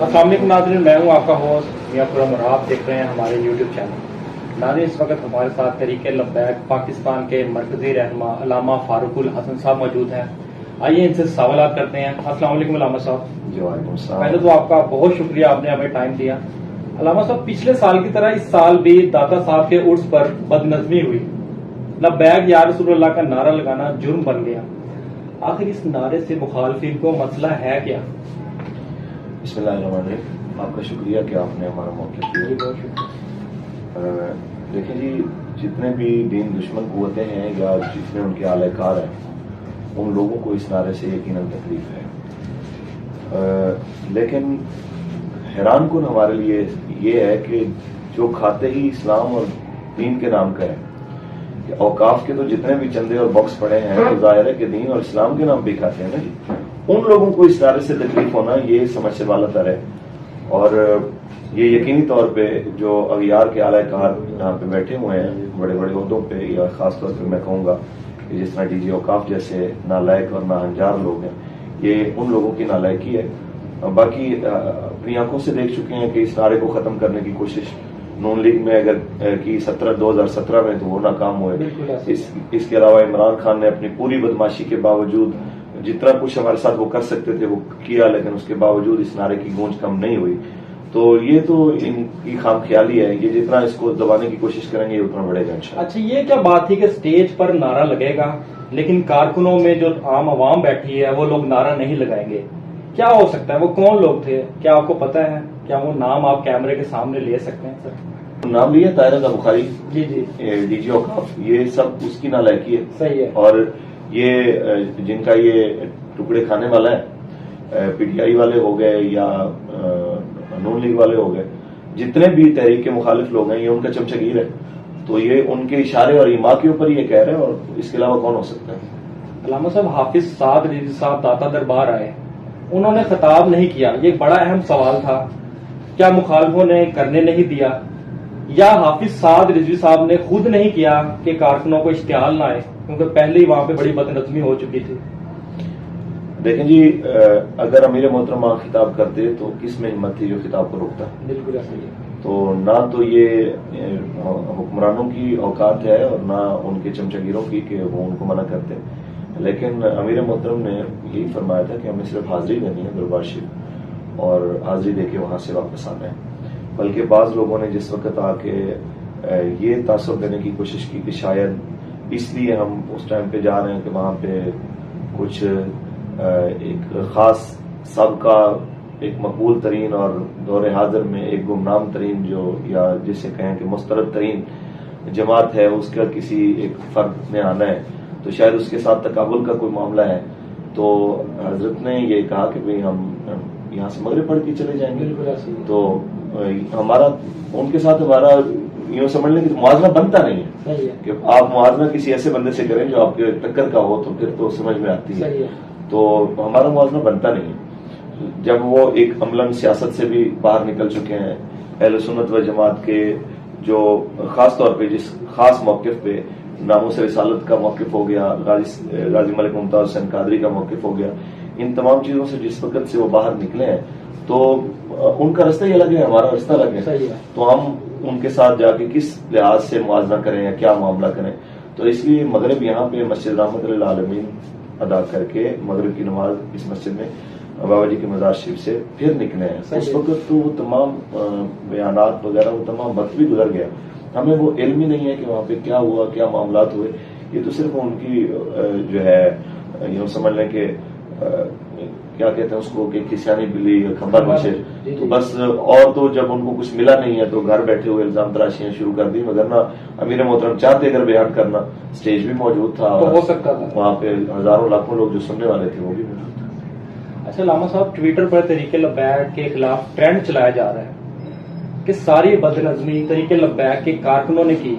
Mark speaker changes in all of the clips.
Speaker 1: السلام علیکم ناظرین، میں ہوں آپ کا ہوسٹ میاں خرم اور آپ دیکھ رہے ہیں ہمارے یوٹیوب چینل۔ ناظرین، اس وقت ہمارے ساتھ تحریک لبیک پاکستان کے مرکزی رہنما علامہ فاروق الحسن صاحب موجود ہیں۔ آئیے ان سے سوالات کرتے ہیں۔ السلام علیکم علامہ صاحب۔
Speaker 2: جی وعلیکم السلام۔
Speaker 1: پہلے تو آپ کا بہت شکریہ، آپ نے ہمیں ٹائم دیا۔ علامہ صاحب، پچھلے سال کی طرح اس سال بھی داتا صاحب کے عرس پر بد نظمی ہوئی، لبیک یا رسول اللہ کا نعرہ لگانا جرم بن گیا۔ آخر اس نعرے سے مخالفین کو مسئلہ ہے کیا؟
Speaker 2: بسم اللہ الرحمن الرحیم۔ آپ کا شکریہ کہ آپ نے ہمارا موقع دیا۔
Speaker 1: بہت شکریہ۔
Speaker 2: دیکھیں جی، جتنے بھی دین دشمن قوتیں ہیں یا جتنے ان کے اعلی کار ہیں، ان لوگوں کو اس نعرے سے یقیناً تکلیف ہے، لیکن حیران کن ہمارے لیے یہ ہے کہ جو کھاتے ہی اسلام اور دین کے نام کا ہے، کہ اوقاف کے تو جتنے بھی چندے اور باکس پڑے ہیں تو ظاہر ہے کہ دین اور اسلام کے نام بھی کھاتے ہیں نا جی، ان لوگوں کو اس نعرے سے تکلیف ہونا یہ سمجھ سے بالا تر ہے۔ اور یہ یقینی طور پہ جو اغیار کے اعلی کار یہاں پہ بیٹھے ہوئے ہیں بڑے بڑے عہدوں پہ، یا خاص طور پہ میں کہوں گا کہ جس طرح ڈی جی اوقاف جیسے نالائق اور ناہنجار لوگ ہیں، یہ ان لوگوں کی نالائقی ہے۔ باقی اپنی آنکھوں سے دیکھ چکے ہیں کہ اس نعرے کو ختم کرنے کی کوشش نون لیگ میں اگر کی 2017 میں تو وہ ناکام ہوئے۔ اس کے علاوہ عمران خان نے اپنی پوری بدماشی کے باوجود جتنا کچھ ہمارے ساتھ وہ کر سکتے تھے وہ کیا، لیکن اس کے باوجود اس نعرے کی گونج کم نہیں ہوئی۔ تو یہ تو ان کی خام خیالی ہے، یہ جتنا اس کو دبانے کی کوشش کریں گے یہ اتنا بڑھے گا انشاءاللہ۔
Speaker 1: اچھا، یہ کیا بات تھی کہ سٹیج پر نعرہ لگے گا لیکن کارکنوں میں جو عام عوام بیٹھی ہے وہ لوگ نعرہ نہیں لگائیں گے؟ کیا ہو سکتا ہے؟ وہ کون لوگ تھے؟ کیا آپ کو پتا ہے؟ کیا وہ نام آپ کیمرے کے سامنے لے سکتے ہیں سر؟
Speaker 2: نام لیا طاہر بخاری،
Speaker 1: جی جی،
Speaker 2: ڈی جی اوقاف، یہ سب اس کی نالائقی ہے۔
Speaker 1: صحیح ہے۔
Speaker 2: اور یہ جن کا یہ ٹکڑے کھانے والا ہے، پی ٹی آئی والے ہو گئے یا نون لیگ والے ہو گئے، جتنے بھی تحریک کے مخالف لوگ ہیں یہ ان کا چمچگیر ہے، تو یہ ان کے اشارے اور ایما کے اوپر یہ کہہ رہے ہیں، اور اس کے علاوہ کون ہو سکتا ہے؟
Speaker 1: علامہ صاحب، حافظ سعد رضوی صاحب داتا دربار آئے، انہوں نے خطاب نہیں کیا، یہ بڑا اہم سوال تھا۔ کیا مخالفوں نے کرنے نہیں دیا، یا حافظ سعد رضوی صاحب نے خود نہیں کیا کہ کارکنوں کو اشتعال نہ آئے، کیونکہ پہلے ہی وہاں پہ بڑی بد نظمی ہو چکی تھی؟
Speaker 2: دیکھیں جی، اگر امیر محترم خطاب کرتے تو کس میں ہمت تھی جو خطاب کو روکتا؟
Speaker 1: بالکل ایسا ہی ہے۔
Speaker 2: تو نہ تو یہ حکمرانوں کی اوقات ہے اور نہ ان کے چمچگیروں کی کہ وہ ان کو منع کرتے، لیکن امیر محترم نے یہی فرمایا تھا کہ ہمیں صرف حاضری دینی ہے دربار شریف، اور حاضری دے کے وہاں سے واپس آنا ہے۔ بلکہ بعض لوگوں نے جس وقت آ کے یہ تاثر دینے کی کوشش کی کہ شاید اس لیے ہم اس ٹائم پہ جا رہے ہیں کہ وہاں پہ کچھ ایک خاص سابقہ ایک مقبول ترین اور دور حاضر میں ایک گمنام ترین جو یا جسے کہیں کہ مسترد ترین جماعت ہے اس کا کسی ایک فرد میں آنا ہے، تو شاید اس کے ساتھ تقابل کا کوئی معاملہ ہے، تو حضرت نے یہ کہا کہ بھئی ہم یہاں سے مغرب پڑھ کے چلے جائیں گے۔ تو ہمارا ان کے ساتھ ہمارا یوں سمجھ لیں کہ موازنہ بنتا نہیں ہے کہ آپ موازنہ کسی ایسے بندے سے کریں جو آپ کے ٹکر کا ہو تو پھر تو سمجھ میں آتی ہے، تو ہمارا موازنہ بنتا نہیں ہے۔ جب وہ ایک عملاً سیاست سے بھی باہر نکل چکے ہیں، اہل سنت و جماعت کے جو خاص طور پہ جس خاص موقف پہ ناموس رسالت کا موقف ہو گیا، غازی ملک ممتاز حسین قادری کا موقف ہو گیا، ان تمام چیزوں سے جس وقت سے وہ باہر نکلے ہیں تو ان کا رستہ ہی الگ ہے، ہمارا رستہ الگ ہے، تو ہم ان کے ساتھ جا کے کس لحاظ سے موازنہ کریں یا کیا معاملہ کریں؟ تو اس لیے مغرب یہاں پہ مسجد رحمت للعالمین ادا کر کے مغرب کی نماز اس مسجد میں بابا جی کے مزار شریف سے پھر نکلے ہیں۔ اس وقت تو وہ تمام بیانات وغیرہ وہ تمام وقت بھی گزر گیا، ہمیں وہ علم ہی نہیں ہے کہ وہاں پہ کیا ہوا، کیا معاملات ہوئے۔ یہ تو صرف ان کی جو ہے یوں سمجھ لیں کہ کیا کہتے ہیں اس کو کہ کسانی بلی کھمبا نوچے، تو بس، اور تو جب ان کو کچھ ملا نہیں ہے تو گھر بیٹھے ہوئے الزام تراشیاں شروع کر دی، مگر نہ امیر محترم چاہتے اگر بیان کرنا، اسٹیج بھی موجود تھا،
Speaker 1: ہو سکتا تھا
Speaker 2: وہاں پہ ہزاروں لاکھوں لوگ جو سننے والے تھے وہ بھی موجود تھے۔
Speaker 1: اچھا علامہ صاحب، ٹویٹر پر تحریک لبیک کے خلاف ٹرینڈ چلایا جا رہا ہے کہ ساری بد نظمی تحریک لبیک کے کارکنوں نے کی۔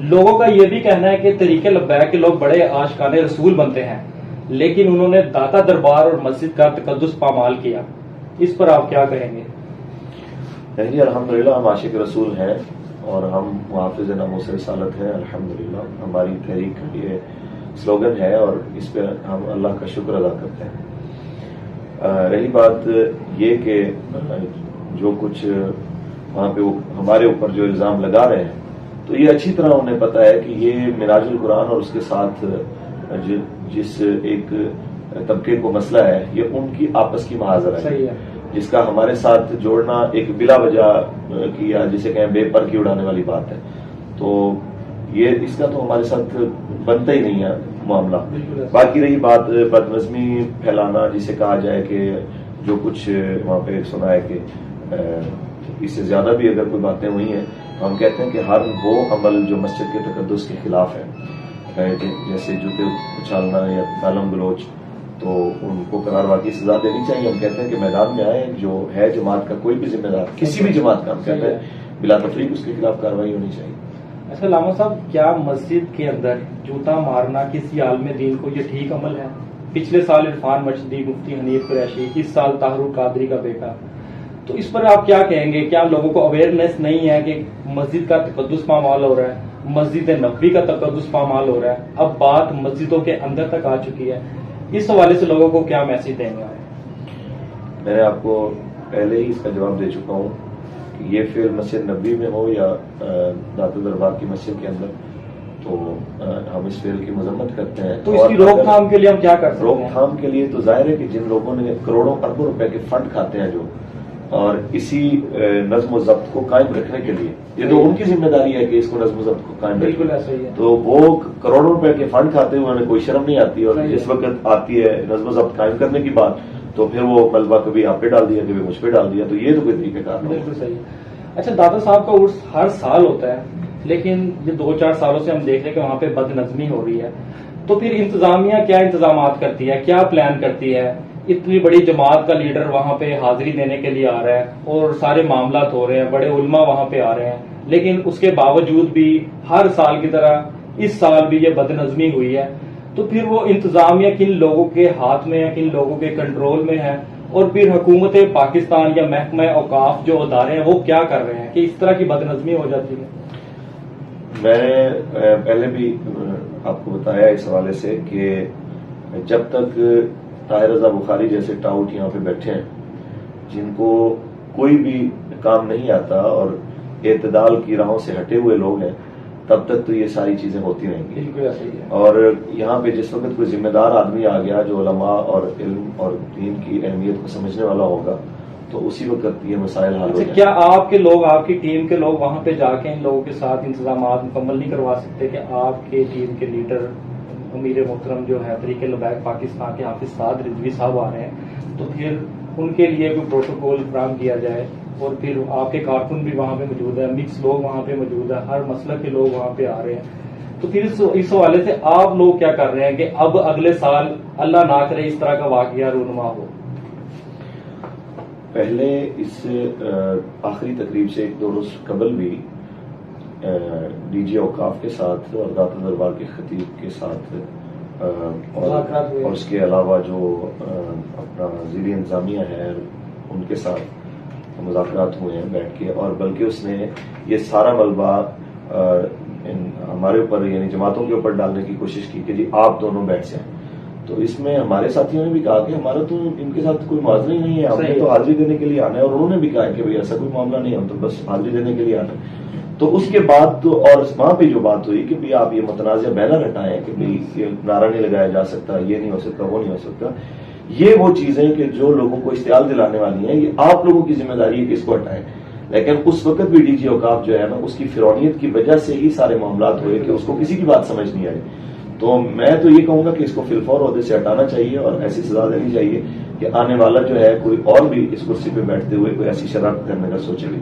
Speaker 1: لوگوں کا یہ بھی کہنا ہے کہ تحریک لبیک کے لوگ بڑے عاشقان رسول بنتے ہیں، لیکن انہوں نے داتا دربار اور مسجد کا تقدس پامال کیا، اس پر آپ کیا کہیں گے؟
Speaker 2: جی الحمدللہ ہم عاشق رسول ہیں اور ہم محافظ ناموس رسالت ہیں، الحمدللہ ہماری تحریک کا یہ سلوگن ہے اور اس پہ ہم اللہ کا شکر ادا کرتے ہیں۔ رہی بات یہ کہ جو کچھ وہاں پہ ہمارے اوپر جو الزام لگا رہے ہیں تو یہ اچھی طرح انہیں پتا ہے کہ یہ معراج القرآن اور اس کے ساتھ جس ایک طبقے کو مسئلہ ہے یہ ان کی آپس کی محاذر ہے، جس کا ہمارے ساتھ جوڑنا ایک بلا وجہ کی یا جسے کہیں بے پر کی اڑانے والی بات ہے، تو یہ اس کا تو ہمارے ساتھ بنتا ہی نہیں ہے معاملہ۔ باقی رہی بات بد نظمی پھیلانا، جسے کہا جائے کہ جو کچھ وہاں پہ سنا ہے کہ اس سے زیادہ بھی اگر کوئی باتیں ہوئی ہیں تو ہم کہتے ہیں کہ ہر وہ عمل جو مسجد کے تقدس کے خلاف ہے، جیسے جوتے اچھالنا یا گالم گلوچ، تو ان کو قرار واقعی سزا دینی چاہیے۔ ہم کہتے ہیں کہ میدان میں آئے، جو ہے جماعت کا کوئی بھی ذمہ دار کسی بھی جماعت کا، ہم کہتے ہیں بلا تفریق اس کے خلاف کارروائی ہونی چاہیے۔
Speaker 1: اچھا علامہ صاحب، کیا مسجد کے اندر جوتا مارنا کسی عالم دین کو یہ ٹھیک عمل ہے؟ پچھلے سال عرفان مرشدی، مفتی حنیف قریشی، اس سال طاہر القادری کا بیٹا، تو اس پر آپ کیا کہیں گے؟ کیا لوگوں کو اویئرنیس نہیں ہے کہ مسجد کا تقدس پامال ہو رہا ہے، مسجد نبوی کا تقدس پامال ہو رہا ہے، اب بات مسجدوں کے اندر تک آ چکی ہے، اس حوالے سے لوگوں کو کیا میسج دیں گے؟
Speaker 2: میں نے آپ کو پہلے ہی اس کا جواب دے چکا ہوں کہ یہ فعل مسجد نبوی میں ہو یا دات دربار کی مسجد کے اندر، تو ہم اس فعل کی مذمت کرتے ہیں۔
Speaker 1: تو اس کی روک تھام کے لیے ہم کیا کر سکتے ہیں؟
Speaker 2: روک تھام کے لیے تو ظاہر ہے کہ جن لوگوں نے کروڑوں اربوں روپے کے فنڈ کھاتے ہیں جو، اور اسی نظم و ضبط کو قائم رکھنے کے لیے، یہ تو ان کی ذمہ داری ہے کہ اس کو نظم و ضبط کو قائم رکھیں۔
Speaker 1: بالکل ایسا ہی ہے۔
Speaker 2: تو وہ کروڑوں روپے کے فنڈ کھاتے ہوئے انہیں کوئی شرم نہیں آتی، اور جس وقت آتی ہے نظم و ضبط قائم کرنے کی بات تو پھر وہ ملبہ کبھی آپ پہ ڈال دیا، کبھی مجھ پہ ڈال دیا، تو یہ تو کوئی طریقہ کار نہیں۔
Speaker 1: بالکل صحیح ہے۔ اچھا، دادا صاحب کا عرس ہر سال ہوتا ہے، لیکن یہ 2-4 سالوں سے ہم دیکھ رہے ہیں کہ وہاں پہ بد نظمی ہو رہی ہے، تو پھر انتظامیہ کیا انتظامات کرتی ہے، کیا پلان کرتی ہے؟ اتنی بڑی جماعت کا لیڈر وہاں پہ حاضری دینے کے لیے آ رہا ہے اور سارے معاملات ہو رہے ہیں، بڑے علماء وہاں پہ آ رہے ہیں، لیکن اس کے باوجود بھی ہر سال کی طرح اس سال بھی یہ بد نظمی ہوئی ہے، تو پھر وہ انتظامیہ کن لوگوں کے ہاتھ میں ہے، کن لوگوں کے کنٹرول میں ہے، اور پھر حکومت پاکستان یا محکمہ اوقاف جو ادارے ہیں وہ کیا کر رہے ہیں کہ اس طرح کی بد نظمی ہو جاتی ہے؟
Speaker 2: میں نے پہلے بھی آپ کو بتایا اس حوالے سے کہ جب تک طاہر رضا بخاری جیسے ٹاؤٹ یہاں پہ بیٹھے ہیں، جن کو کوئی بھی کام نہیں آتا اور اعتدال کی راہوں سے ہٹے ہوئے لوگ ہیں، تب تک تو یہ ساری چیزیں ہوتی رہیں گی۔
Speaker 1: بالکل ایسا ہی ہے۔
Speaker 2: اور یہاں پہ جس وقت کوئی ذمہ دار آدمی آ گیا جو علماء اور علم اور دین کی اہمیت کو سمجھنے والا ہوگا، تو اسی وقت یہ مسائل حل ہو جائیں گے۔
Speaker 1: کیا آپ کے لوگ، آپ کی ٹیم کے لوگ وہاں پہ جا کے ان لوگوں کے ساتھ انتظامات مکمل نہیں کروا سکتے کہ آپ کے ٹیم کے لیڈر امیر محترم جو ہے تحریک لبیک پاکستان کے حافظ سعد رضوی صاحب آ رہے ہیں، تو پھر ان کے لیے کوئی پروٹوکول فراہم کیا جائے، اور پھر آپ کے کارکن بھی وہاں پہ موجود ہے، مکس لوگ وہاں پہ موجود ہے، ہر مسلک کے لوگ وہاں پہ آ رہے ہیں، تو پھر اس حوالے سے آپ لوگ کیا کر رہے ہیں کہ اب اگلے سال اللہ نہ کرے اس طرح کا واقعہ رونما ہو؟
Speaker 2: پہلے اس آخری تقریب سے 1-2 روز قبل بھی ڈی جی اوقاف کے ساتھ اور دات دربار کے خطیب کے ساتھ اور اس کے علاوہ جو اپنا وزیر انتظامیہ ہے ان کے ساتھ مذاکرات ہوئے ہیں بیٹھ کے، اور بلکہ اس نے یہ سارا ملبہ ہمارے اوپر یعنی جماعتوں کے اوپر ڈالنے کی کوشش کی کہ جی آپ دونوں بیٹھ جائیں۔ تو اس میں ہمارے ساتھیوں نے بھی کہا کہ ہمارا تو ان کے ساتھ کوئی موازنہ ہی نہیں ہے، ہم نے تو حاضری دینے کے لیے آنا ہے، اور انہوں نے بھی کہا کہ بھئی ایسا کوئی معاملہ نہیں ہے، ہم تو بس حاضری دینے کے لیے آنا ہے۔ تو اس کے بعد تو اور وہاں پہ جو بات ہوئی کہ بھئی آپ یہ متنازع بینر ہٹائیں کہ بھئی یہ نعرہ نہیں لگایا جا سکتا، یہ نہیں ہو سکتا، وہ نہیں ہو سکتا، یہ وہ چیزیں کہ جو لوگوں کو اشتعال دلانے والی ہیں، یہ آپ لوگوں کی ذمہ داری ہے کہ اس کو ہٹائیں۔ لیکن اس وقت بھی ڈی جی اوقاف جو ہے نا، اس کی فرعونیت کی وجہ سے ہی سارے معاملات ہوئے کہ اس کو کسی کی بات سمجھ نہیں آئی۔ تو میں تو یہ کہوں گا کہ اس کو فی الفور عہدے سے ہٹانا چاہیے اور ایسی سزا دینی چاہیے کہ آنے والا جو ہے کوئی اور بھی اس کرسی پہ بیٹھتے ہوئے کوئی ایسی شرارت کرنے کا سوچے بھی۔